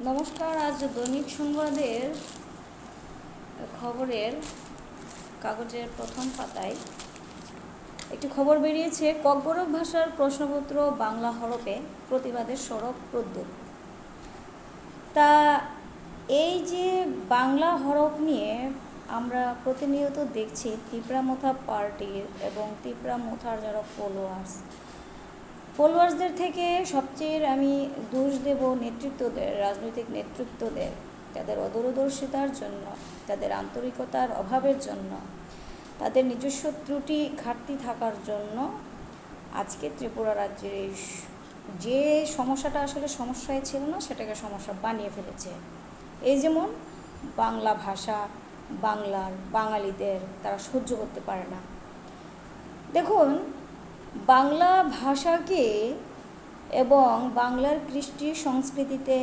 নমস্কার। আজ দৈনিক সংবাদের খবরের কাগজের প্রথম পাতায় একটি খবর বেরিয়েছে, ককবরক ভাষার প্রশ্নপত্র বাংলা হরফে প্রতিবাদের সড়ক প্রদ্যোত। তা এই যে বাংলা হরফ নিয়ে আমরা প্রতিনিয়ত দেখছি তিপ্রামথা পার্টির এবং তিপ্রামথার যারা ফলোয়ার্সদের থেকে সবচেয়ে আমি দোষ দেব নেতৃত্বদের, রাজনৈতিক নেতৃত্বদের, তাদের অদূরদর্শিতার জন্য, তাদের আন্তরিকতার অভাবের জন্য, তাদের নিজস্ব ত্রুটি ঘাটতি থাকার জন্য আজকে ত্রিপুরা রাজ্যের এই যে সমস্যাটা আসলে সমস্যায় ছিল না সেটাকে সমস্যা বানিয়ে ফেলেছে। এই যেমন বাংলা ভাষা, বাঙালিদের তারা সহ্য করতে পারে না। দেখুন, বাংলা ভাষাকে এবং বাংলার কৃষ্টি সংস্কৃতিতে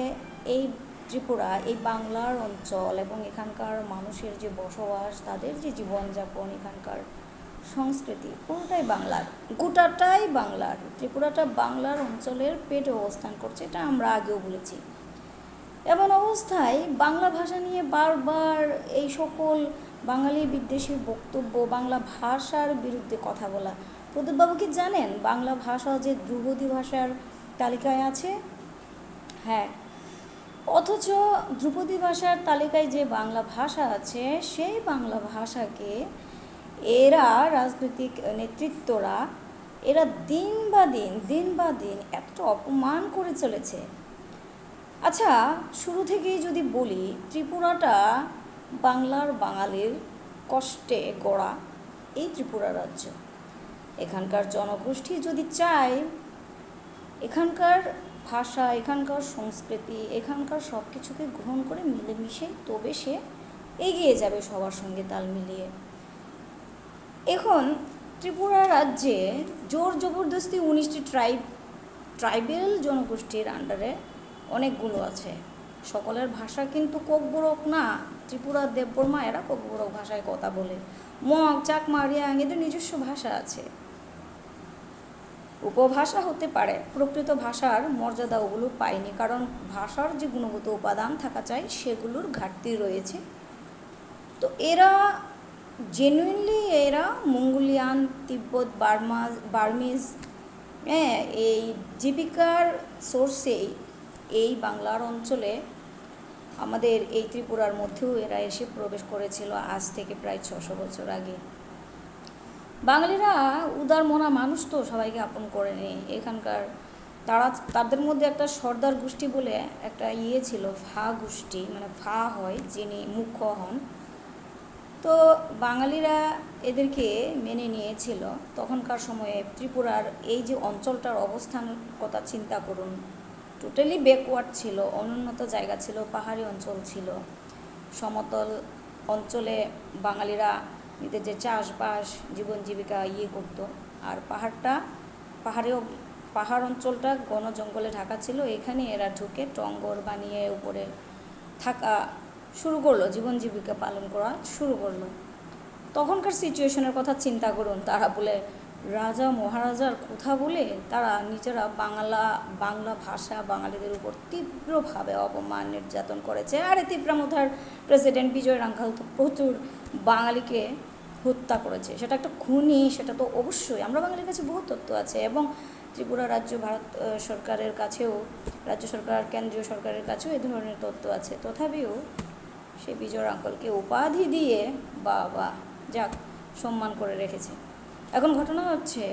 এই ত্রিপুরা, এই বাংলার অঞ্চল এবং এখানকার মানুষের যে বসবাস, তাদের যে জীবনযাপন, এখানকার সংস্কৃতি পুরোটাই বাংলার, গোটাটাই বাংলার। ত্রিপুরাটা বাংলার অঞ্চলের পেটে অবস্থান করছে, এটা আমরা আগেও বলেছি। এমন অবস্থায় বাংলা ভাষা নিয়ে বারবার এই সকল বাঙালি বিদ্বেষী বক্তব্য, বাংলা ভাষার বিরুদ্ধে কথা বলা। প্রদীপবাবু কি জানেন বাংলা ভাষা যে ধ্রুপদী ভাষার তালিকায় আছে? হ্যাঁ, অথচ ধ্রুপদী ভাষার তালিকায় যে বাংলা ভাষা আছে সেই বাংলা ভাষাকে এরা রাজনৈতিক নেতৃত্বরা এরা দিন বা দিন এত অপমান করে চলেছে। আচ্ছা, শুরু থেকেই যদি বলি, ত্রিপুরাটা বাংলার বাঙালির কষ্টে গড়া এই ত্রিপুরা রাজ্য। এখানকার জনগোষ্ঠী যদি চায় এখানকার ভাষা, এখানকার সংস্কৃতি, এখানকার সব কিছুকে গ্রহণ করে মিলেমিশে, তবে সে এগিয়ে যাবে সবার সঙ্গে তাল মিলিয়ে। এখন ত্রিপুরা রাজ্যে জোর জবরদস্তি 19টি ট্রাইবেল জনগোষ্ঠীর আন্ডারে অনেকগুলো আছে। সকলের ভাষা কিন্তু ককবরক না। ত্রিপুরার দেববর্মা এরা ককবরক ভাষায় কথা বলে। মগ, চাকমা, রিয়াং এদের নিজস্ব ভাষা আছে। উপভাষা হতে পারে, প্রকৃত ভাষার মর্যাদা ওগুলো পায়নি, কারণ ভাষার যে গুণগত উপাদান থাকা চাই সেগুলোর ঘাটতি রয়েছে। তো এরা জেনুইনলি মঙ্গোলিয়ান, তিব্বত, বার্মিজ, এই জীবিকার সোর্সেই এই বাংলার অঞ্চলে আমাদের এই ত্রিপুরার মধ্যেও এরা এসে প্রবেশ করেছিল আজ থেকে প্রায় 600 বছর আগে। বাঙালিরা উদার মনা মানুষ, তো সবাইকে আপন করে নেই। এখানকার তাদের মধ্যে একটা সর্দার গোষ্ঠী বলে একটা ছিল, ফা গোষ্ঠী, মানে ফা হয় যিনি মুখ্য হন। তো বাঙালিরা এদেরকে মেনে নিয়েছিল। তখনকার সময়ে ত্রিপুরার এই যে অঞ্চলটার অবস্থানের কথা চিন্তা করুন, টোটালি ব্যাকওয়ার্ড ছিল, অনুন্নত জায়গা ছিল, পাহাড়ি অঞ্চল ছিল। সমতল অঞ্চলে বাঙালিরা নিজেদের যে চাষবাস, জীবন জীবিকা করতো, আর পাহাড় অঞ্চলটা ঘন জঙ্গলে ঢাকা ছিল। এখানে এরা ঢুকে টঙ্গর বানিয়ে উপরে থাকা শুরু করলো, জীবন জীবিকা পালন করা শুরু করলো। তখনকার সিচুয়েশনের কথা চিন্তা করুন। তারা বলে রাজা মহারাজার কথা বলে তারা নিজেরা বাংলা ভাষা বাঙালিদের উপর তীব্রভাবে অপমান নির্যাতন করেছে। আর তিপ্রামথার প্রেসিডেন্ট বিজয় রাঙ্কাল তো প্রচুর বাঙালিকে হত্যা করেছে। সেটা একটা খুনি, সেটা তো অবশ্যই। আমরা বাঙালির কাছে বহু তথ্য আছে, এবং ত্রিপুরা রাজ্য ভারত সরকারের কাছেও, রাজ্য সরকার, কেন্দ্রীয় সরকারের কাছেও এই ধরনের তথ্য আছে। তথাপিও সে বিজয় রাঙ্কালকে উপাধি দিয়ে যাক সম্মান করে রেখেছে। এখন ঘটনা হচ্ছে,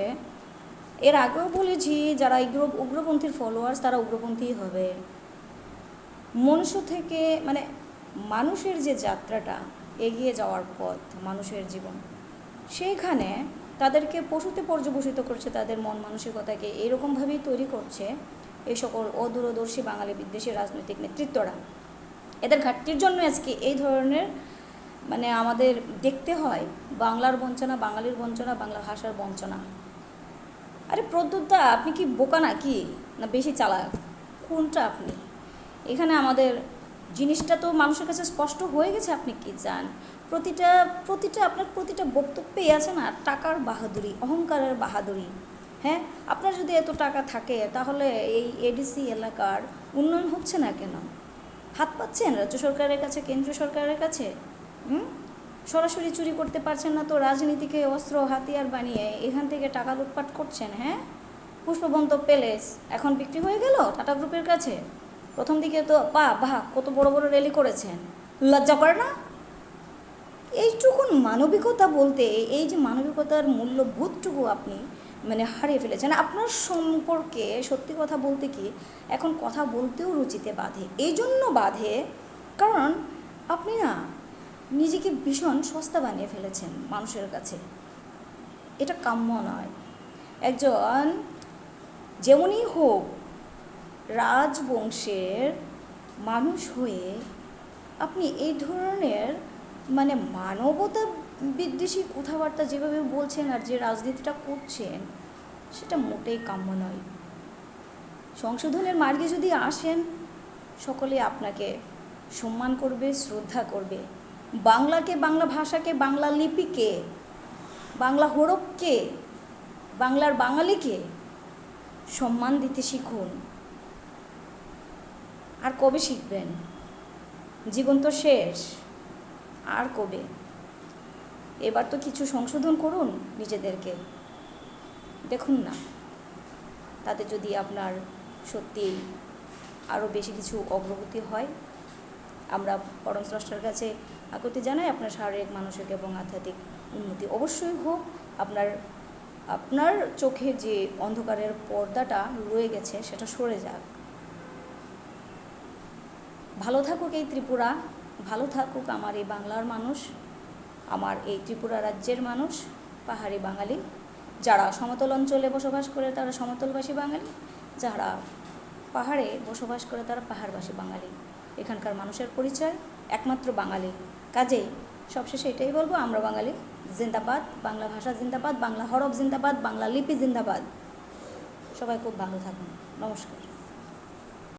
এর আগেও বলেছি, যারা উগ্রপন্থীর ফলোয়ার্স তারা উগ্রপন্থী হবে। মনুষ্য থেকে মানে মানুষের যে যাত্রাটা, এগিয়ে যাওয়ার পথ, মানুষের জীবন, সেইখানে তাদেরকে পশুতে পর্যবসিত করছে, তাদের মন মানসিকতাকে এইরকমভাবেই তৈরি করছে এই সকল অদূরদর্শী বাঙালি বিদ্বেষী রাজনৈতিক নেতৃত্বরা। এদের ঘাটতির জন্য আজকে এই ধরনের আমাদের দেখতে হয় বাংলার বঞ্চনা, বাঙালির বঞ্চনা, বাংলা ভাষার বঞ্চনা। আরে প্রদ্যুৎদা, আপনি কি বোকা নাকি, না বেশি চালাক? কোনটা আপনি? এখানে আমাদের জিনিসটা তো মানুষের কাছে স্পষ্ট হয়ে গেছে আপনি কি চান। আপনার প্রতিটা বক্তব্যেই আছে না টাকার বাহাদুরি, অহংকারের বাহাদুরি। হ্যাঁ, আপনার যদি এত টাকা থাকে তাহলে এই এডিসি এলাকার উন্নয়ন হচ্ছে না কেন? হাত পাচ্ছেন রাজ্য সরকারের কাছে, কেন্দ্রীয় সরকারের কাছে? সরাসরি চুরি করতে পারছেন না তো রাজনীতিকে অস্ত্র হাতিয়ার বানিয়ে এখান থেকে টাকা লুটপাট করছেন। হ্যাঁ, পুষ্পবন্ত প্যালেস এখন বিক্রি হয়ে গেল টাটা গ্রুপের কাছে। প্রথম দিকে তো বাহ কত বড় বড় র্যালি করেছেন, লজ্জা করে না? এইটুকুন মানবিকতা বলতে, এই যে মানবিকতার মূল্যবোধটুকু আপনি মানে হারিয়ে ফেলেছেন। আপনার সম্পর্কে সত্যি কথা বলতে কি এখন কথা বলতেও রুচিতে বাধে। এই জন্য বাধে কারণ আপনি না নিজেকে ভীষণ সস্তা বানিয়ে ফেলেছেন মানুষের কাছে। এটা কাম্য নয়। একজন যেমনই হোক রাজবংশের মানুষ হয়ে আপনি এই ধরনের মানে মানবতা বিদ্বেষী কথাবার্তা যেভাবে বলছেন আর যে রাজনীতিটা করছেন সেটা মোটেই কাম্য নয়। সংশোধনের মার্গে যদি আসেন সকলে আপনাকে সম্মান করবে, শ্রদ্ধা করবে। বাংলাকে, বাংলা ভাষাকে, বাংলা লিপিকে, বাংলা হরফকে, বাংলার বাঙালিকে সম্মান দিতে শিখুন। আর কবে শিখবেন? জীবন তো শেষ, আর কবে? এবার তো কিছু সংশোধন করুন নিজেদেরকে, দেখুন না তাতে যদি আপনার সত্যি আরও বেশি কিছু অগ্রগতি হয়। আমরা পরম স্রষ্টার কাছে আকুতি জানাই আপনার শারীরিক, মানসিক এবং আধ্যাত্মিক উন্নতি অবশ্যই হোক। আপনার চোখে যে অন্ধকারের পর্দাটা রয়ে গেছে সেটা সরে যাক। ভালো থাকুক এই ত্রিপুরা, ভালো থাকুক আমার এই বাংলার মানুষ, আমার এই ত্রিপুরা রাজ্যের মানুষ, পাহাড়ি বাঙালি। যারা সমতল অঞ্চলে বসবাস করে তারা সমতলবাসী বাঙালি, যারা পাহাড়ে বসবাস করে তারা পাহাড়বাসী বাঙালি। এখানকার মানুষের পরিচয় একমাত্র বাঙালি। কাজেই সবশেষে এটাই বলবো, আমরা বাঙালি জিন্দাবাদ, বাংলা ভাষা জিন্দাবাদ, বাংলা হরফ জিন্দাবাদ, বাংলা লিপি জিন্দাবাদ। সবাই খুব ভালো থাকুন। নমস্কার।